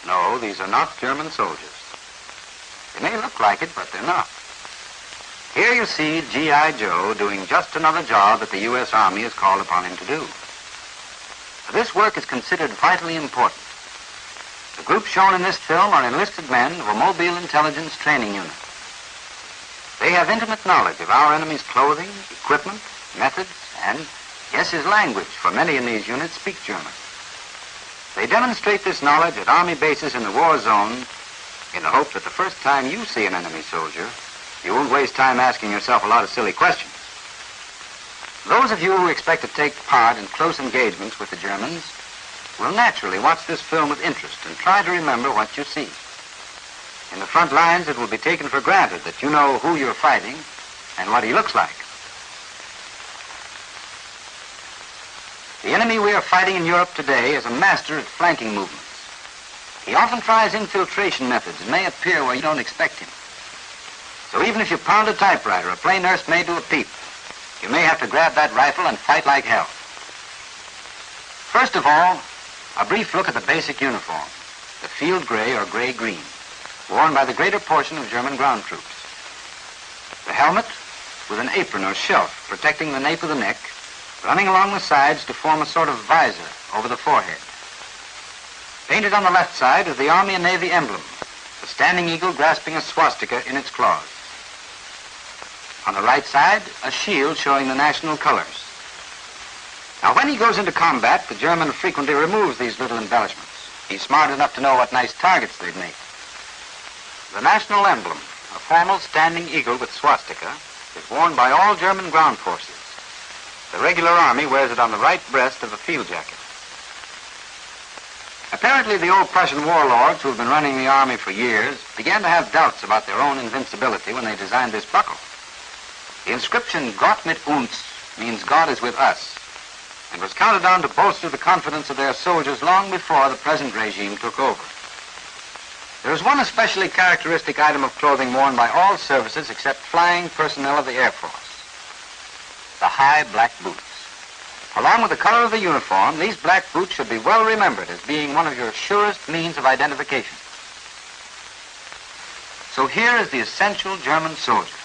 No, these are not German soldiers. They may look like it, but they're not. Here you see G.I. Joe doing just another job that the U.S. Army has called upon him to do. This work is considered vitally important. The group shown in this film are enlisted men of a Mobile Intelligence Training Unit. They have intimate knowledge of our enemy's clothing, equipment, methods, and, yes, his language, for many in these units speak German. They demonstrate this knowledge at Army bases in the war zone in the hope that the first time you see an enemy soldier, you won't waste time asking yourself a lot of silly questions. Those of you who expect to take part in close engagements with the Germans will naturally watch this film with interest and try to remember what you see. In the front lines, it will be taken for granted that you know who you're fighting and what he looks like. The enemy we are fighting in Europe today is a master at flanking movements. He often tries infiltration methods and may appear where you don't expect him. So even if you pound a typewriter, a plain nurse may do a peep. You may have to grab that rifle and fight like hell. First of all, a brief look at the basic uniform, the field gray or gray-green, worn by the greater portion of German ground troops. The helmet with an apron or shelf protecting the nape of the neck, running along the sides to form a sort of visor over the forehead. Painted on the left side is the Army and Navy emblem, the standing eagle grasping a swastika in its claws. On the right side, a shield showing the national colors. Now, when he goes into combat, the German frequently removes these little embellishments. He's smart enough to know what nice targets they'd make. The national emblem, a formal standing eagle with swastika, is worn by all German ground forces. The regular army wears it on the right breast of the field jacket. Apparently, the old Prussian warlords who have been running the army for years began to have doubts about their own invincibility when they designed this buckle. The inscription Gott mit uns means God is with us, and was counted on to bolster the confidence of their soldiers long before the present regime took over. There is one especially characteristic item of clothing worn by all services except flying personnel of the Air Force: the high black boots. Along with the color of the uniform, these black boots should be well remembered as being one of your surest means of identification. So here is the essential German soldier.